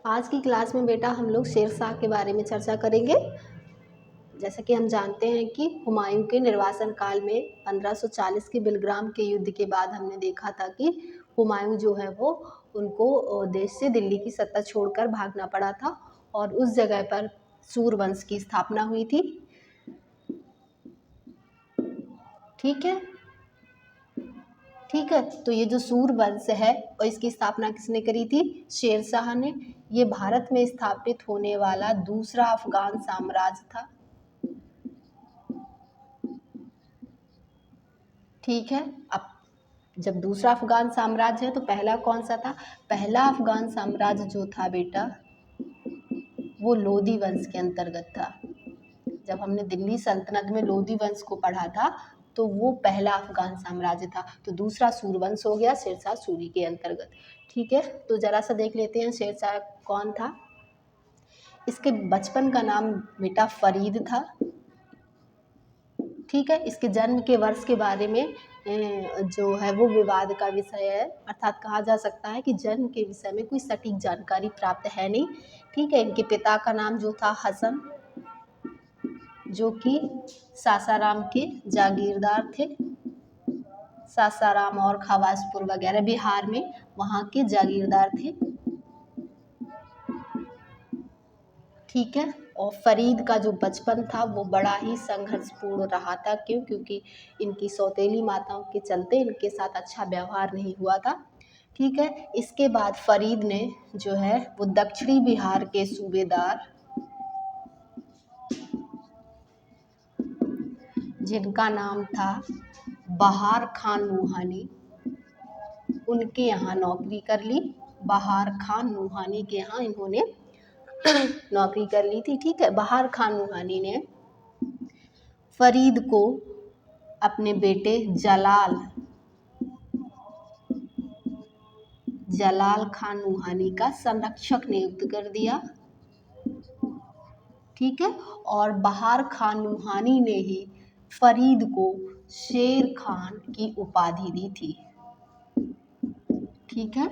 आज की क्लास में बेटा हम लोग शेरशाह के बारे में चर्चा करेंगे। जैसा कि हम जानते हैं कि हुमायूं के निर्वासन काल में 1540 के बिलग्राम के युद्ध के बाद हमने देखा था कि हुमायूं जो है वो उनको देश से दिल्ली की सत्ता छोड़कर भागना पड़ा था और उस जगह पर सूरवंश की स्थापना हुई थी। ठीक है, तो ये जो सूरवंश है और इसकी स्थापना किसने करी थी? शेरशाह ने। ये भारत में स्थापित होने वाला दूसरा अफगान साम्राज्य था। ठीक है, अब जब दूसरा अफगान साम्राज्य है तो पहला कौन सा था? पहला अफगान साम्राज्य जो था बेटा वो लोदी वंश के अंतर्गत था। जब हमने दिल्ली सल्तनत में लोदी वंश को पढ़ा था तो वो पहला अफगान साम्राज्य था। तो दूसरा सूरवंश हो गया शेरशाह सूरी के अंतर्गत। ठीक है, तो जरा सा देख लेते हैं शेरशाह कौन था। इसके बचपन का नाम बेटा फरीद था। ठीक है, इसके जन्म के वर्ष के बारे में जो है वो विवाद का विषय है, अर्थात कहा जा सकता है कि जन्म के विषय में कोई सटीक जानकारी प्राप्त है नहीं। ठीक है, इनके पिता का नाम जो था हसन, जो कि सासाराम के जागीरदार थे। सासाराम और खवासपुर वगैरह बिहार में वहाँ के जागीरदार थे। ठीक है, और फरीद का जो बचपन था वो बड़ा ही संघर्षपूर्ण रहा था। क्यों? क्योंकि इनकी सौतेली माताओं के चलते इनके साथ अच्छा व्यवहार नहीं हुआ था। ठीक है, इसके बाद फरीद ने जो है वो दक्षिणी बिहार के सूबेदार, जिनका नाम था बहार खान नूहानी, उनके यहाँ नौकरी कर ली। बहार खान नूहानी के यहाँ इन्होंने नौकरी कर ली थी। ठीक है, बहार खान नूहानी ने फरीद को अपने बेटे जलाल खान नूहानी का संरक्षक नियुक्त कर दिया। ठीक है, और बहार खान नूहानी ने ही फरीद को शेर खान की उपाधि दी थी। ठीक है,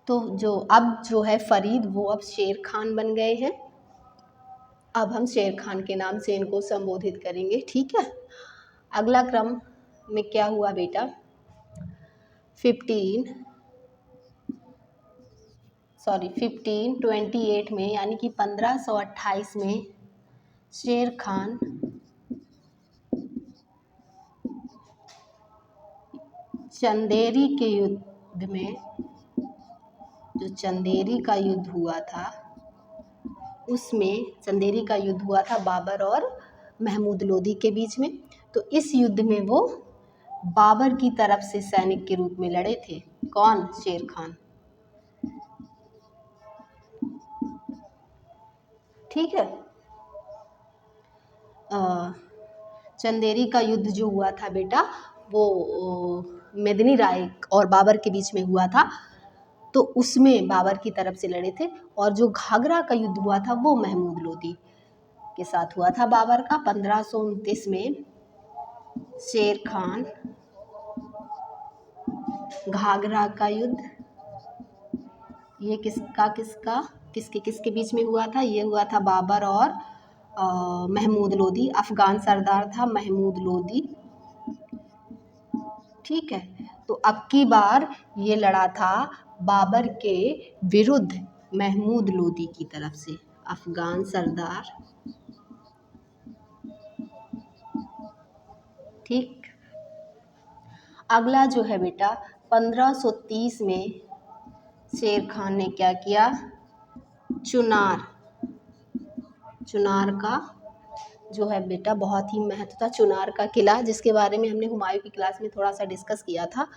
तो जो है फरीद वो अब शेर खान बन गए हैं। अब हम शेर खान के नाम से इनको संबोधित करेंगे। ठीक है, अगला क्रम में क्या हुआ बेटा? 1528 में, यानी कि 1528 में शेर खान चंदेरी के युद्ध में, जो चंदेरी का युद्ध हुआ था उसमें, चंदेरी का युद्ध हुआ था बाबर और महमूद लोदी के बीच में। तो इस युद्ध में वो बाबर की तरफ से सैनिक के रूप में लड़े थे। कौन? शेर खान। ठीक है, चंदेरी का युद्ध जो हुआ था बेटा वो मेदिनी राय और बाबर के बीच में हुआ था। तो उसमें बाबर की तरफ से लड़े थे। और जो घाघरा का युद्ध हुआ था वो महमूद लोदी के साथ हुआ था बाबर का। 1529 में शेर खान घाघरा का युद्ध, ये किसके किसके बीच में हुआ था? ये हुआ था बाबर और महमूद लोदी। अफगान सरदार था महमूद लोदी। ठीक है, तो अब की बार ये लड़ा था बाबर के विरुद्ध महमूद लोदी की तरफ से, अफगान सरदार। ठीक, अगला जो है बेटा 1530 में शेर खान ने क्या किया? चुनार का जो है बेटा बहुत ही महत्व था। चुनार का किला, जिसके बारे में हमने हुमायूं की क्लास में थोड़ा सा डिस्कस किया था।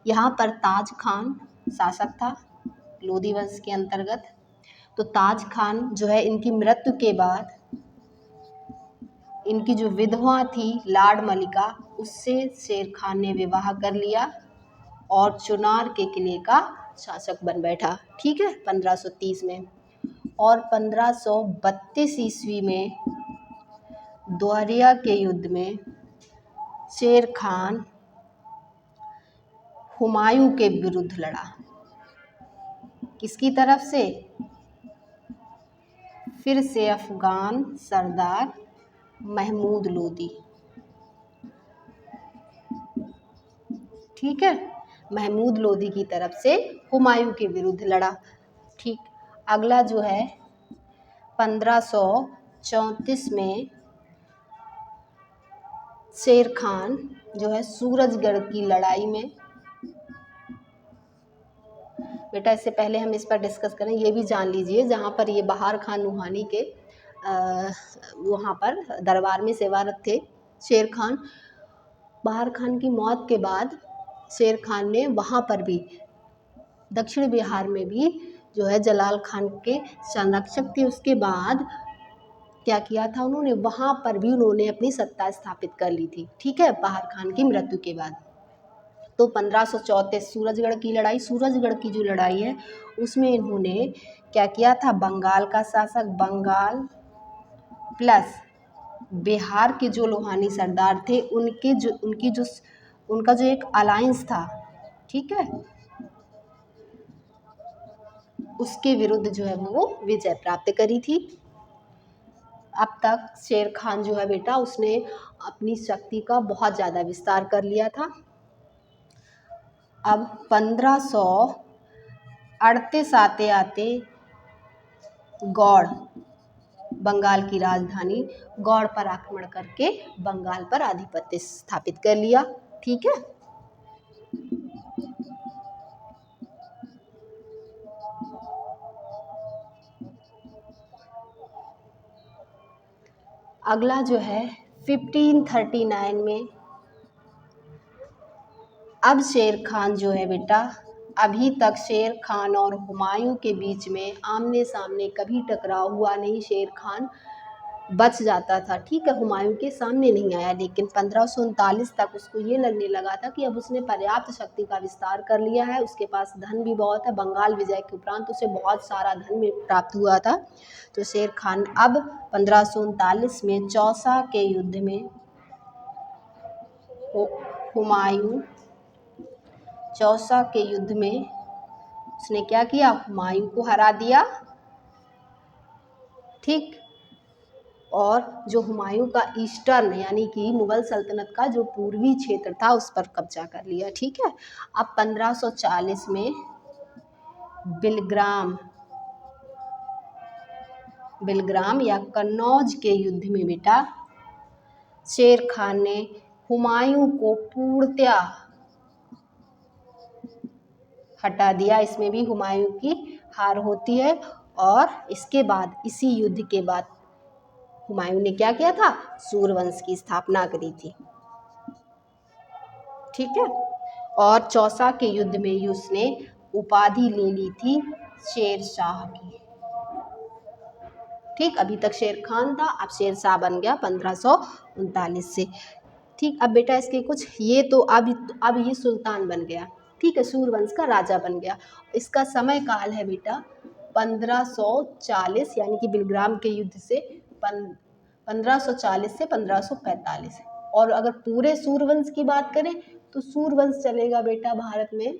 यहाँ पर ताज खान शासक था लोदी वंश के अंतर्गत। तो ताज खान जो है इनकी मृत्यु के बाद इनकी जो विधवा थी लाड मलिका, उससे शेर खान ने विवाह कर लिया और चुनार के किले का शासक बन बैठा। ठीक है, 1530 में। और 1532 ईस्वी में द्वारिया के युद्ध में शेर खान हुमायूं के विरुद्ध लड़ा। किसकी तरफ से? फिर से अफगान सरदार महमूद लोदी। ठीक है, महमूद लोदी की तरफ से हुमायूं के विरुद्ध लड़ा। ठीक, अगला जो है 1534 में शेर खान जो है सूरजगढ़ की लड़ाई में, बेटा इससे पहले हम इस पर डिस्कस करें, ये भी जान लीजिए जहाँ पर ये बहार खान नुहानी के वहाँ पर दरबार में सेवारत थे शेर खान। बहार खान की मौत के बाद शेर खान ने वहाँ पर भी दक्षिण बिहार में भी जो है जलाल खान के संरक्षक थे, उसके बाद क्या किया था उन्होंने, वहाँ पर भी उन्होंने अपनी सत्ता स्थापित कर ली थी। ठीक है, बहार खान की मृत्यु के बाद। तो 1534 सूरजगढ़ की लड़ाई, सूरजगढ़ की जो लड़ाई है उसमें इन्होंने क्या किया था, बंगाल का शासक, बंगाल प्लस बिहार के जो लोहानी सरदार थे उनका जो एक अलायंस था, ठीक है, उसके विरुद्ध जो है वो विजय प्राप्त करी थी। अब तक शेर खान जो है बेटा उसने अपनी शक्ति का बहुत ज़्यादा विस्तार कर लिया था। अब 1538 आते आते गौड़, बंगाल की राजधानी गौड़ पर आक्रमण करके बंगाल पर आधिपत्य स्थापित कर लिया। ठीक है, अगला जो है 1539 में अब शेर खान जो है बेटा, अभी तक शेर खान और हुमायूं के बीच में आमने सामने कभी टकराव हुआ नहीं, शेर खान बच जाता था। ठीक है, हुमायूं के सामने नहीं आया, लेकिन 1539 तक उसको ये लगने लगा था कि अब उसने पर्याप्त शक्ति का विस्तार कर लिया है, उसके पास धन भी बहुत है, बंगाल विजय के उपरांत उसे बहुत सारा धन भी प्राप्त हुआ था। तो शेर खान अब 1539 में चौसा के युद्ध में हुमायूं, चौसा के युद्ध में उसने क्या किया, हुमायूं को हरा दिया। ठीक, और जो हुमायूं का ईस्टर्न यानी कि मुगल सल्तनत का जो पूर्वी क्षेत्र था उस पर कब्जा कर लिया। ठीक है, अब 1540 में बिलग्राम या कन्नौज के युद्ध में बेटा शेर खान ने हुमायूं को पूर्णतया हटा दिया। इसमें भी हुमायूं की हार होती है, और इसके बाद इसी युद्ध के बाद हुमायूं ने क्या किया था, सूर्यवंश की स्थापना करी थी। ठीक है, और चौसा के युद्ध में उसने उपाधि ले ली थी शेर शाह की। ठीक, अभी तक शेर खान था, अब शेर शाह बन गया 1539 से। ठीक, अब बेटा इसके कुछ ये तो अब ये सुल्तान बन गया। ठीक है, सूर्यवंश का राजा बन गया। इसका समय काल है बेटा 1540 यानी कि बिलग्राम के युद्ध से 1540 से 1545। और अगर पूरे सूर्यवंश की बात करें तो सूर्यवंश चलेगा बेटा भारत में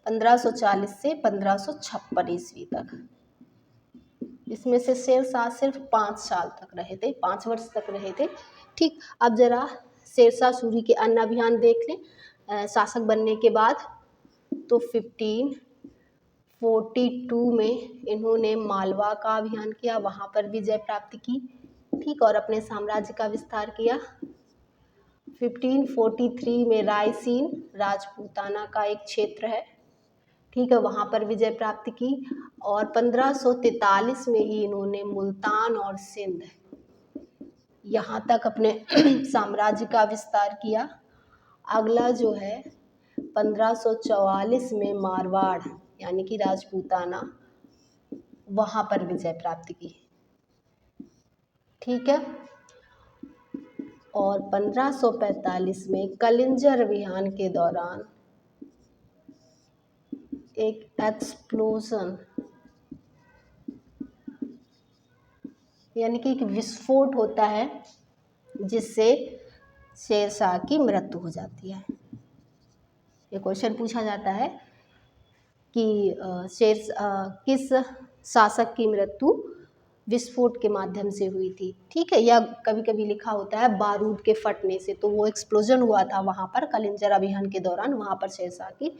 1540 से 1556 ईस्वी तक। इसमें से शेरशाह सिर्फ 5 साल तक रहे थे, 5 वर्ष तक रहे थे। ठीक, अब जरा शेरशाह सूरी के अन्य अभियान देख लें शासक बनने के बाद। तो 1542 में इन्होंने मालवा का अभियान किया, वहाँ पर विजय प्राप्त की। ठीक, और अपने साम्राज्य का विस्तार किया। 1543 में रायसीन राजपूताना का एक क्षेत्र है, ठीक है, वहाँ पर विजय प्राप्त की। और 1543 में ही इन्होंने मुल्तान और सिंध यहाँ तक अपने साम्राज्य का विस्तार किया। अगला जो है 1544 में मारवाड़ यानी कि राजपूताना, वहाँ पर विजय प्राप्त की। ठीक है, और 1545 में कलिंजर अभियान के दौरान एक एक्सप्लोजन यानी कि एक विस्फोट होता है जिससे शेरशाह की मृत्यु हो जाती है। ये क्वेश्चन पूछा जाता है कि किस शासक की मृत्यु विस्फोट के माध्यम से हुई थी, ठीक है। या कभी कभी लिखा होता है बारूद के फटने से, तो वो एक्सप्लोजन हुआ था वहाँ पर कलिंजर अभियान के दौरान, वहाँ पर शेरशाह की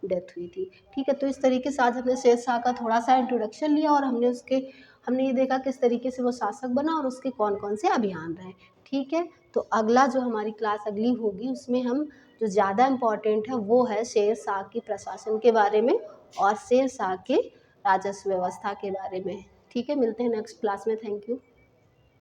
डेथ हुई थी, ठीक है। तो इस तरीके से आज हमने शेरशाह का थोड़ा सा इंट्रोडक्शन लिया और हमने ये देखा किस तरीके से वो शासक बना और उसके कौन कौन से अभियान रहे, ठीक है। तो अगला जो हमारी क्लास अगली होगी उसमें हम जो ज़्यादा इम्पॉर्टेंट है वो है शेरशाह की प्रशासन के बारे में और शेरशाह के राजस्व व्यवस्था के बारे में, ठीक है। मिलते हैं नेक्स्ट क्लास में, थैंक यू।